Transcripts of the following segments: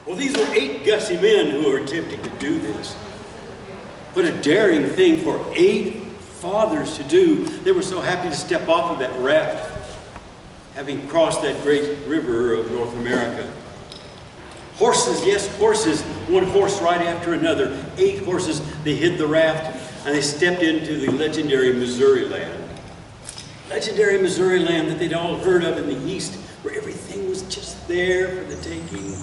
Well, these were 8 gutsy men who were attempting to do this. What a daring thing for 8 fathers to do. They were so happy to step off of that raft, having crossed that great river of North America. Horses, yes, horses, one horse right after another. 8 horses, they hid the raft, and they stepped into the legendary Missouri land. Legendary Missouri land that they'd all heard of in the East, where everything was just there for the taking.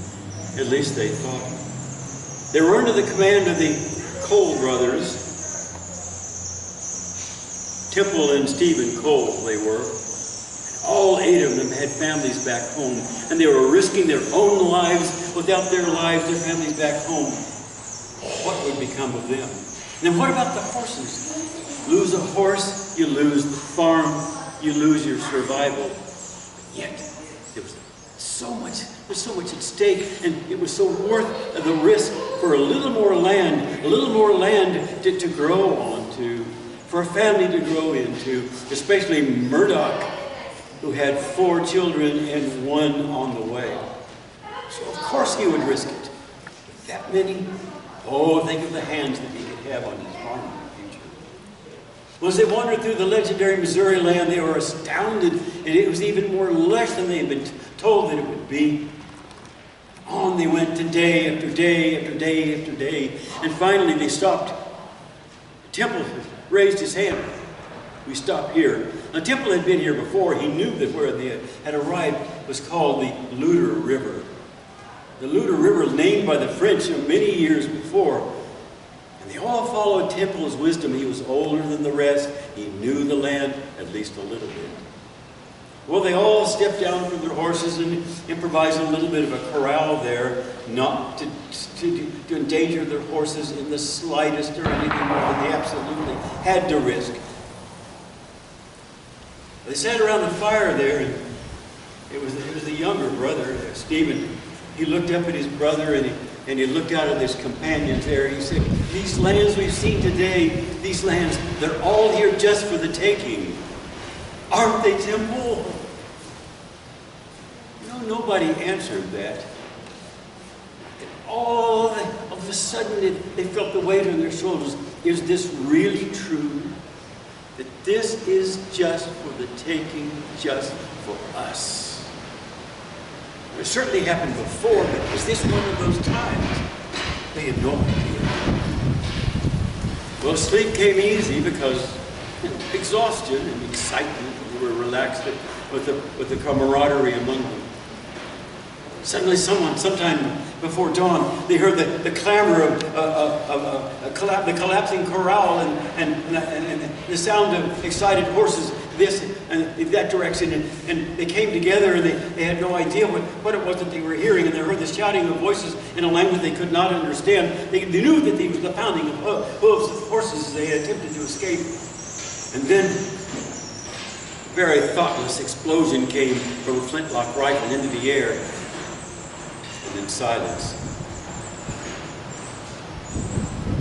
At least they thought. They were under the command of the Cole brothers. Temple and Stephen Cole, they were. All 8 of them had families back home, and they were risking their own lives. Without their lives, their families back home, what would become of them? Then what about the horses? Lose a horse, you lose the farm, you lose your survival. Yet, there was so much at stake, and it was so worth the risk for a little more land to grow onto, for a family to grow into, especially Murdoch, who had 4 children and 1 on the way. So of course he would risk it. That many? Oh, think of the hands that he could have on his farm in the future. Well, as they wandered through the legendary Missouri land, they were astounded, and it was even more lush than they had been told that it would be. On they went to day after day after day after day, and finally they stopped. Temple raised his hand. We stop here. Now, Temple had been here before. He knew that where they had arrived was called the Louter River. The Louter River, named by the French many years before. And they all followed Temple's wisdom. He was older than the rest. He knew the land at least a little bit. Well, they all stepped down from their horses and improvised a little bit of a corral there, not to endanger their horses in the slightest or anything more than they absolutely had to risk. They sat around the fire there, and it was the younger brother, Stephen. He looked up at his brother, and he looked out at his companions there. He said, "These lands we've seen today, these lands, they're all here just for the taking. Aren't they, Temple?" Nobody answered that. And all of a sudden, they felt the weight on their shoulders. Is this really true? That this is just for the taking, just for us? It certainly happened before, but is this one of those times? They had no idea. Well, sleep came easy because exhaustion and excitement, they were relaxed with the camaraderie among them. Suddenly sometime before dawn, they heard the clamor of the collapsing corral and the sound of excited horses this and in that direction. And they came together, and they had no idea what it was that they were hearing. And they heard the shouting of voices in a language they could not understand. They knew that it was the pounding of hooves of horses as they attempted to escape. And then a very thoughtless explosion came from a flintlock rifle into the air. And then silence.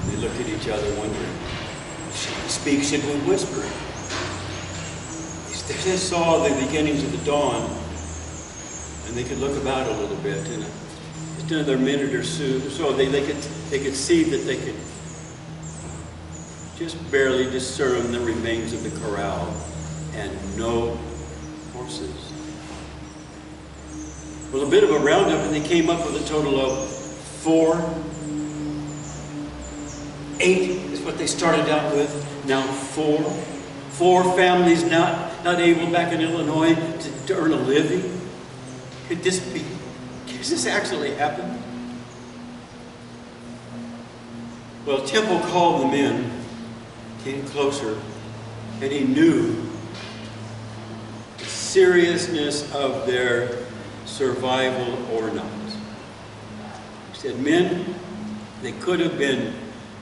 They looked at each other wondering, should we speak, should we whisper? They saw the beginnings of the dawn, and they could look about a little bit. And just another minute or so, they could see that they could just barely discern the remains of the corral and no horses. Well, a bit of a roundup, and they came up with a total of 4. 8 is what they started out with. Now 4. 4 families not able back in Illinois to earn a living. Could this actually happen? Well, Temple called them in, came closer, and he knew the seriousness of their survival or not. He said, "Men, they could have been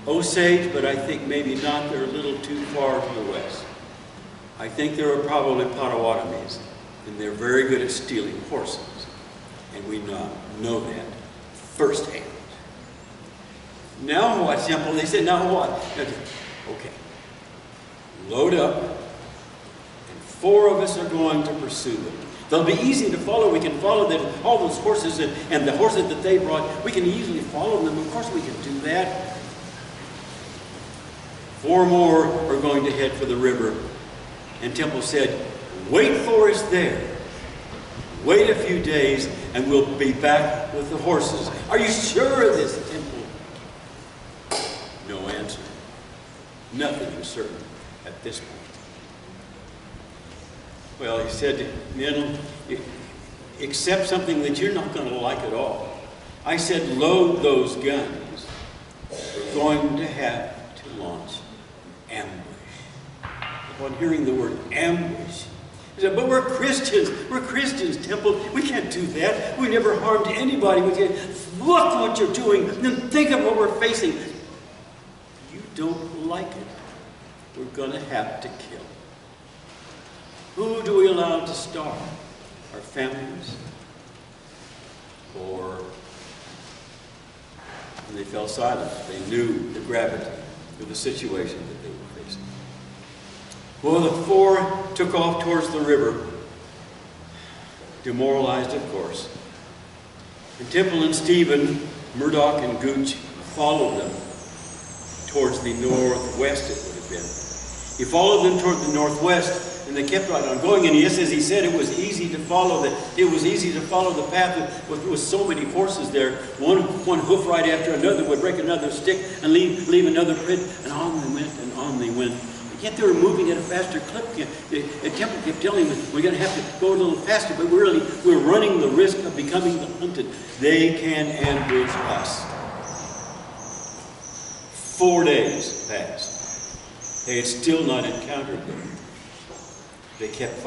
Osage, but I think maybe not. They're a little too far to the west. I think they were probably Potawatomis, and they're very good at stealing horses. And we know that firsthand." Now what, Temple? They said, now what? Okay. Load up, and 4 of us are going to pursue them. They'll be easy to follow. We can follow them, all those horses and the horses that they brought. We can easily follow them. Of course we can do that. 4 more are going to head for the river. And Temple said, wait for us there. Wait a few days and we'll be back with the horses. Are you sure of this, Temple? No answer. Nothing is certain at this point. Well, he said, men, accept something that you're not going to like at all. I said, load those guns. We're going to have to launch ambush. Upon hearing the word ambush, he said, but we're Christians. We're Christians, Temple. We can't do that. We never harmed anybody. Look what you're doing. Then think of what we're facing. You don't like it. We're going to have to kill. Who do we allow to starve? Our families? Or when they fell silent, they knew the gravity of the situation that they were facing. Well, the 4 took off towards the river, demoralized, of course. And Temple and Stephen, Murdoch and Gooch followed them towards the northwest, it would have been. He followed them toward the northwest, and they kept right on going. And yes, as he said, it was easy to follow the path with so many horses there. One hoof right after another would break another stick and leave another print, and on they went and on they went. But yet they were moving at a faster clip. The Temple kept telling them, we're going to have to go a little faster, but we're running the risk of becoming the hunted. They can ambush us. 4 days passed. They had still not encountered them. They kept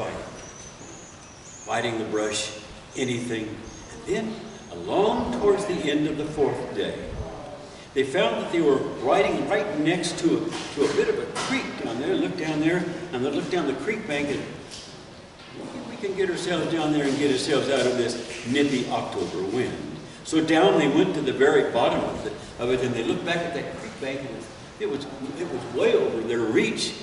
fighting the brush, anything. And then, along towards the end of the 4th day, they found that they were riding right next to a bit of a creek down there. Look down there, and they looked down the creek bank, and we can get ourselves down there and get ourselves out of this nippy October wind. So down they went to the very bottom of it, and they looked back at that creek bank, and it was way over their reach.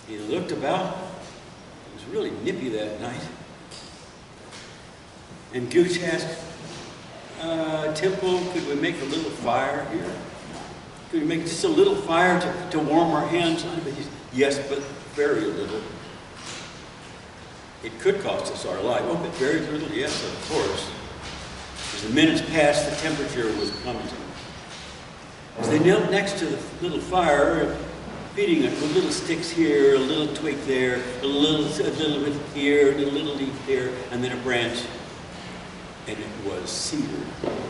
He looked about. It was really nippy that night. And Gooch asked, Temple, could we make a little fire here? Could we make just a little fire to warm our hands on it? Yes, but very little. It could cost us our life. Oh, but very little? Yes, of course. As the minutes passed, the temperature was plummeting. As they knelt next to the little fire, feeding it with little sticks here, a little twig there, a little bit here, and a little leaf there, and then a branch. And it was cedar,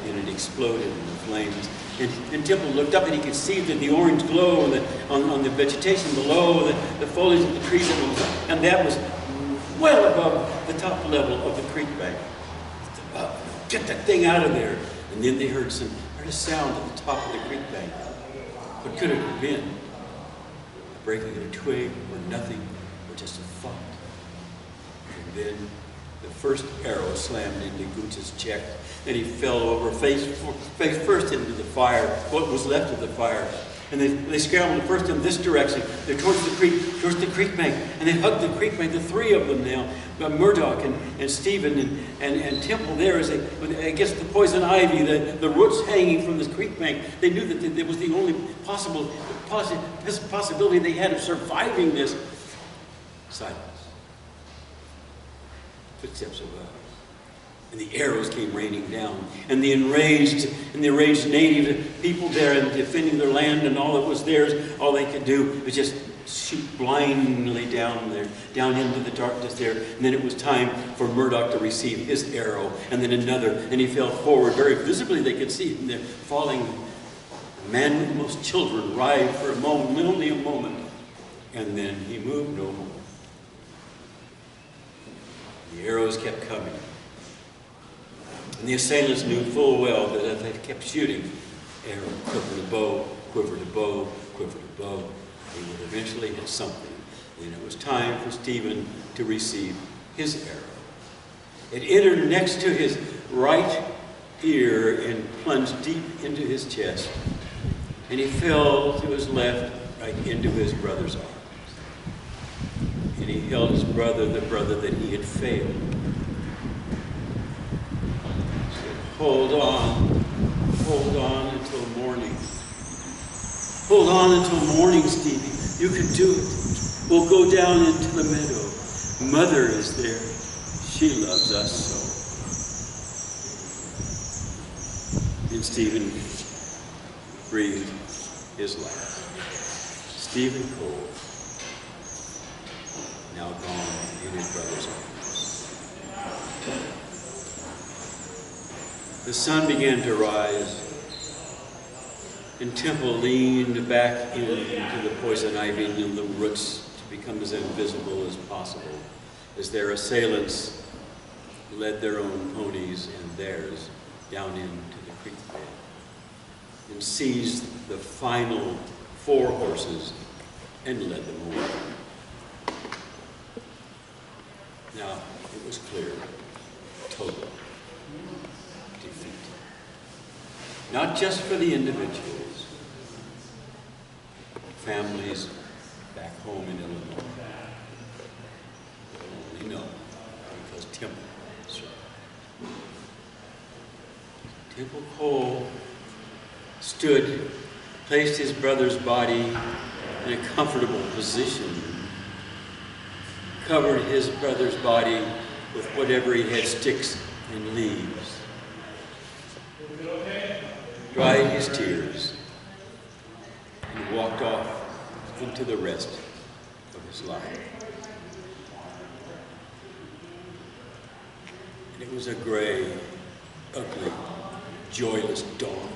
and it exploded in the flames. And Temple looked up, and he could see that the orange glow on the vegetation below, the foliage of the trees, and that was well above the top level of the creek bank. Get that thing out of there! And then they heard a sound at the top of the creek bank. What could it have been? The breaking of a twig, or nothing, or just a thought. And then the first arrow slammed into Gooch's chest, and he fell over face first into the fire, what was left of the fire. And they scrambled first in this direction, they're towards the creek bank, and they hugged the creek bank, the 3 of them now, Murdoch and Stephen and Temple there, as they, against the poison ivy, the roots hanging from this creek bank. They knew that it was the only possibility they had of surviving this. Silence. Footsteps above. And the arrows came raining down. And the enraged native people there and defending their land and all that was theirs, all they could do was just shoot blindly down there, down into the darkness there. And then it was time for Murdoch to receive his arrow, and then another, and he fell forward. Very visibly they could see him there falling. A man with most children writhed for a moment, only a moment, and then he moved no more. The arrows kept coming. And the assailants knew full well that if they kept shooting, arrow, quiver to bow, quiver to bow, quiver to bow, they would eventually hit something. And it was time for Stephen to receive his arrow. It entered next to his right ear and plunged deep into his chest. And he fell to his left right into his brother's arms. And he held his brother, the brother that he had failed Hold on. Hold on until morning. Hold on until morning, Stevie. You can do it. We'll go down into the meadow. Mother is there. She loves us so. And Stephen breathed his last. Stephen Cole, now gone in his brother's arms. The sun began to rise, and Temple leaned back into the poison ivy and the roots to become as invisible as possible as their assailants led their own ponies and theirs down into the creek bed and seized the final 4 horses and led them away. Now, it was clear, total defeat. Not just for the individuals, families back home in Illinois. They'll only know because Temple served. Temple Cole stood, placed his brother's body in a comfortable position, covered his brother's body with whatever he had, sticks and leaves, dried his tears, and walked off into the rest of his life. And it was a gray, ugly, joyless dawn.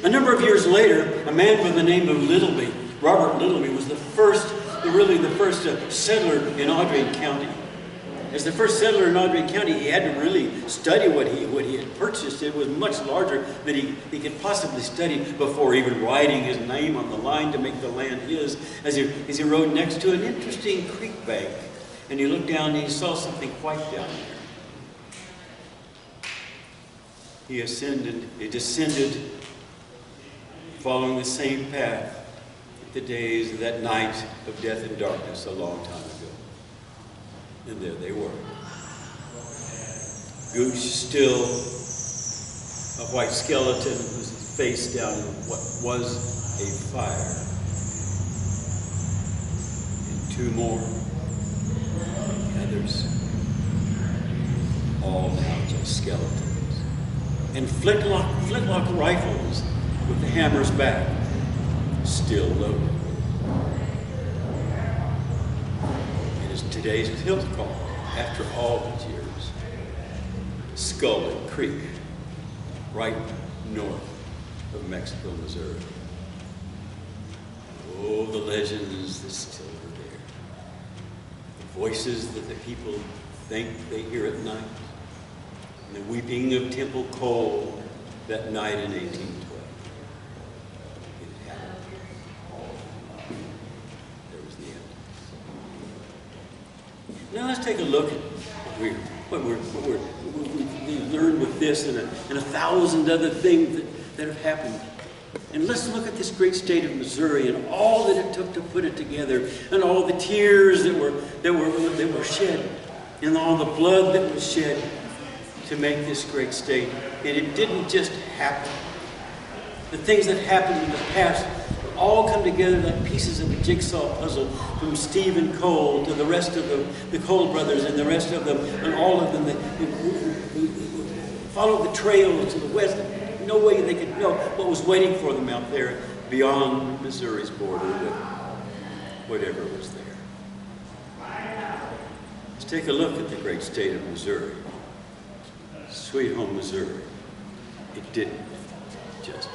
A number of years later, a man by the name of Littleby, Robert Littleby, was really the first settler in Audrain County. As the first settler in Audrain County, he had to really study what he had purchased. It was much larger than he could possibly study before even writing his name on the line to make the land his. As he rode next to an interesting creek bank, and he looked down and he saw something white down there. He descended, following the same path the days of that night of death and darkness a long time ago. And there they were. Gooch still, a white skeleton with his face down in what was a fire. And 2 more, others, all now just skeletons. And flintlock rifles with the hammers back, still loaded. It is today's tilt call, after all these years. Scully Creek, right north of Mexico, Missouri. Oh, the legends that still are there. The voices that the people think they hear at night. And the weeping of Temple Cole that night in 1812. Now let's take a look at what we've learned with this and a 1,000 other things that have happened. And let's look at this great state of Missouri and all that it took to put it together, and all the tears that were shed, and all the blood that was shed to make this great state. And it didn't just happen. The things that happened in the past all come together like pieces of a jigsaw puzzle, from Stephen Cole to the rest of the Cole brothers and the rest of them, and all of them that followed the trails to the west. No way they could know what was waiting for them out there beyond Missouri's border with whatever was there. Let's take a look at the great state of Missouri. Sweet home Missouri. It didn't just